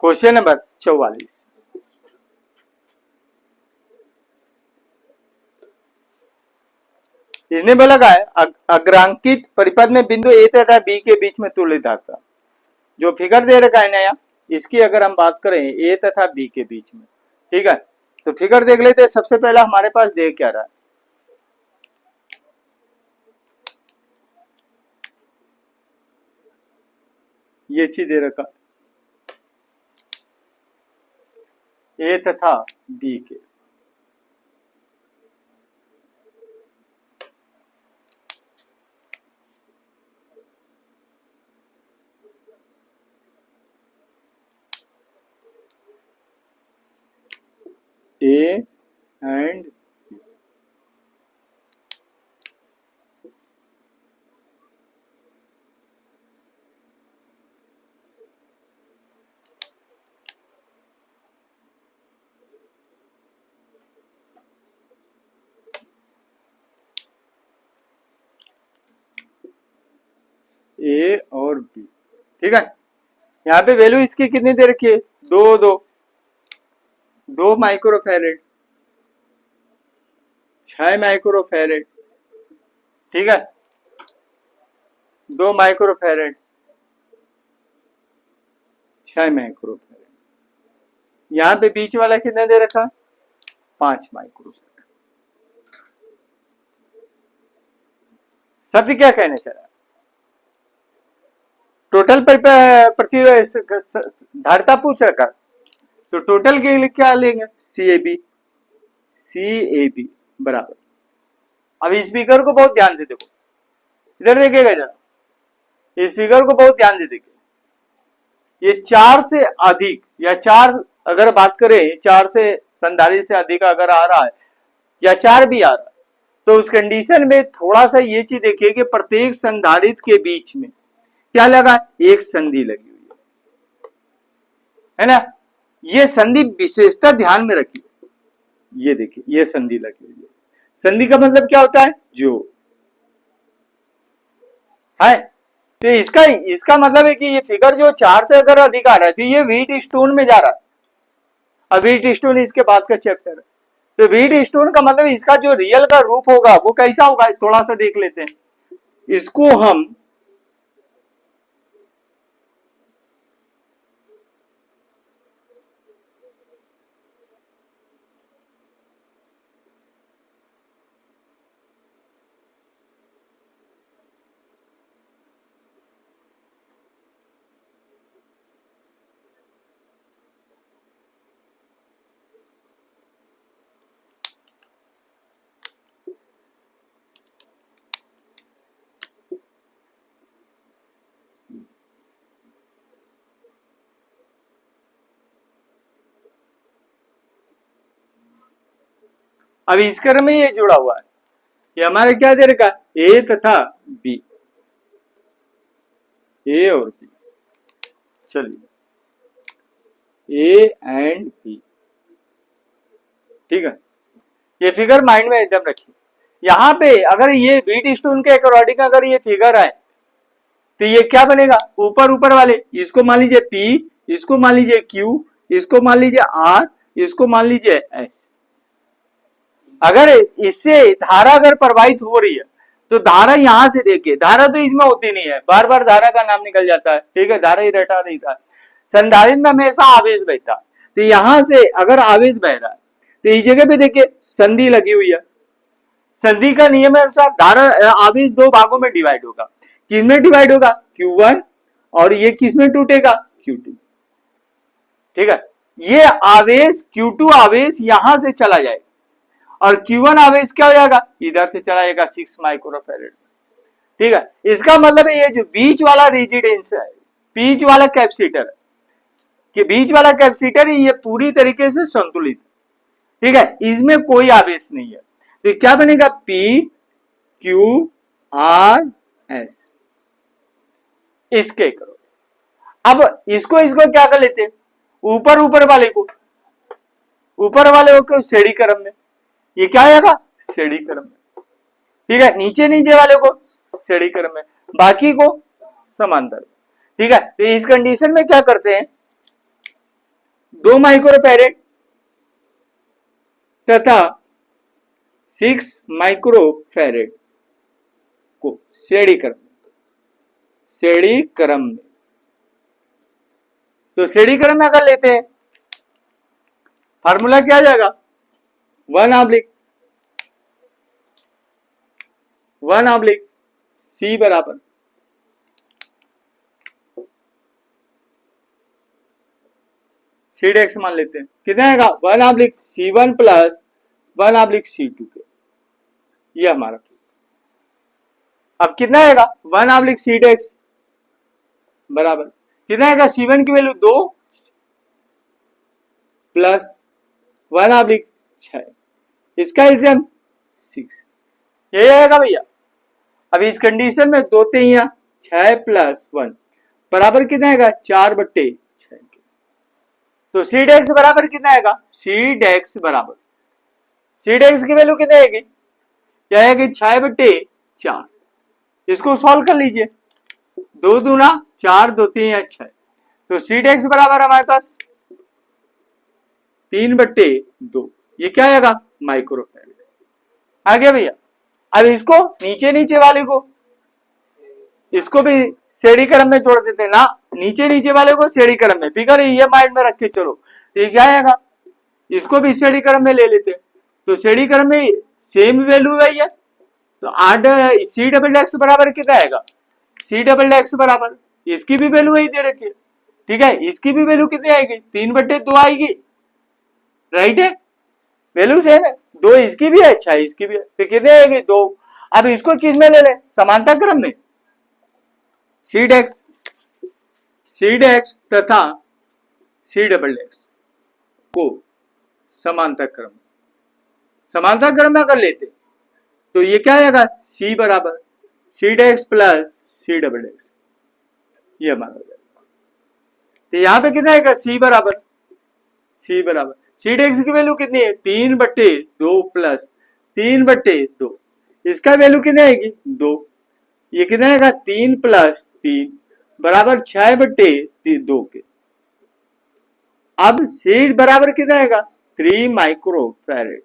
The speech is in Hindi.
Question number 44। इसने बोला क्या है, अग्रांकित परिपथ में बिंदु ए तथा बी के बीच में तुल्य धारता। जो फिगर दे रखा है नया, इसकी अगर हम बात करें ए तथा बी के बीच में, ठीक है, तो फिगर देख लेते हैं। सबसे पहला हमारे पास देख क्या रहा है, ये चीज दे रखा ए तथा बी के, ए एंड ए और बी, ठीक है। यहाँ पे वैल्यू इसकी कितनी दे रखी है, 2 माइक्रोफैरेड, 6 माइक्रोफैरेड, ठीक है, 2 माइक्रोफैरेड, 6 माइक्रोफैरेड। यहाँ पे बीच वाला कितना दे रखा, 5 माइक्रोफैरेड। शब्द क्या कहने चला, टोटल प्रति धारिता पूछ रखा, तो टोटल के लिए क्या लेंगे, सी ए बी बराबर। अब इस फिगर को बहुत ध्यान से देखो, इधर देखिएगा जरा, इस फिगर को बहुत ध्यान से देखिए। ये 4 से अधिक या 4 अगर बात करें, 4 से संधारित्र से अधिक अगर आ रहा है या 4 भी आ रहा है, तो उस कंडीशन में थोड़ा सा ये चीज देखिए कि प्रत्येक संधारित्र के बीच में क्या लगा, एक संधि लगी हुई है ना। ये संधि विशेषता ध्यान में रखिए, ये देखिए ये संधि लगी हुई है। संधि का मतलब क्या होता है, जो है, तो इसका मतलब है कि ये फिगर जो 4 से अगर अधिक आ रहा है तो ये व्हीट स्टोन में जा रहा है। अब व्हीट स्टोन इसके बाद का चैप्टर है, तो व्हीट स्टोन का मतलब इसका जो रियल का रूप होगा वो कैसा होगा, थोड़ा सा देख लेते हैं। इसको हम अब इस क्रम में ये जुड़ा हुआ है, ये हमारे क्या दे रखा, ए तथा बी, ए और बी, चलिए ए एंड बी, ठीक है। ये फिगर माइंड में एकदम रखिए। यहां पे अगर ये व्हीट स्टोन के अकॉर्डिंग अगर ये फिगर है तो ये क्या बनेगा, ऊपर वाले इसको मान लीजिए P, इसको मान लीजिए Q, इसको मान लीजिए R, इसको मान लीजिए S। अगर इससे धारा अगर प्रवाहित हो रही है तो धारा यहां से देखिए, धारा तो इसमें होती नहीं है, बार बार धारा का नाम निकल जाता है, ठीक है, धारा ही रटा देता है। संधारित्र में हमेशा आवेश बहता है, तो यहां से अगर आवेश बह रहा है तो इस जगह पे देखिए संधि लगी हुई है। संधि का नियम अनुसार धारा आवेश 2 भागों में डिवाइड होगा, किसमें डिवाइड होगा, Q1, और ये किसमें टूटेगा, Q2, ठीक है। ये आवेश Q2 आवेश यहां से चला जाएगा और Q1 आवेश क्या हो जाएगा, इधर से चला जाएगा 6 माइक्रोफैरेड, ठीक है। इसका मतलब है ये जो बीच वाला रेजिडेंस है, बीच वाला कैपेसिटर कि बीच वाला कैपेसिटर ये पूरी तरीके से संतुलित, ठीक है, इसमें कोई आवेश नहीं है। तो क्या बनेगा, P Q R S, इसके करो। अब इसको क्या कर लेते हैं, ऊपर वाले को श्रेणी क्रम में, ये क्या आएगा, श्रेणी क्रम में, ठीक है। नीचे वाले को श्रेणी क्रम में, बाकी को समांतर, ठीक है। तो इस कंडीशन में क्या करते हैं, 2 माइक्रोफैरेड तथा 6 माइक्रोफैरेड को श्रेणी क्रम में, तो श्रेणी क्रम में अगर लेते हैं फार्मूला क्या आ जाएगा, 1/C बराबर C/x मान लेते हैं, कितना आएगा 1/C1 प्लस 1/C2 के, ये हमारा। अब कितना आएगा 1/C/x बराबर कितना आएगा, C1 की वैल्यू 2 प्लस 1/6, इसका एल्सियम 6, यही आएगा भैया। अब इस कंडीशन में 2 3 6 प्लस 1 बराबर कितना आएगा 4/6, तो C/x बराबर कितना आएगा, C/x बराबर C/x की वैल्यू कितनी आएगी, क्या आएगी 6/4, इसको सॉल्व कर लीजिए, 2 दूना 4 2 3 6, तो C/x बराबर हमारे पास 3/2, ये क्या आएगा माइक्रोफैरेड आ गया भैया। अब इसको नीचे नीचे वाले को, इसको भी श्रेणी क्रम में जोड़ देते ना, नीचे नीचे वाले को श्रेणी क्रम में, फिगर ये माइंड में रख के चलो, ये क्या आएगा, इसको भी श्रेणी क्रम में ले लेते, तो श्रेणी क्रम में सेम वैल्यू है, तो 8 C/x बराबर कितना आएगा, C/x बराबर इसकी भी वैल्यू वही दे रखी है, ठीक है, इसकी भी वैल्यू कितनी आएगी 3/2 आएगी, राइट है, वैल्यू सेम है, 2 इसकी भी है, 6 इसकी भी है, तो कितने आएगी 2। अब इसको किस में ले लें, समानता क्रम में, C/x तथा C/x को समानता क्रम में अगर लेते तो ये क्या आएगा, C बराबर C/x प्लस C/x, ये हमारा, तो यहां पे कितना आएगा C बराबर C/x की वैल्यू कितनी है 3/2 प्लस 3/2, इसका वैल्यू कितनी आएगी 2, ये कितना आएगा 3 प्लस 3 बराबर 6/2 के। अब C बराबर कितना आएगा 3 माइक्रोफैरेड,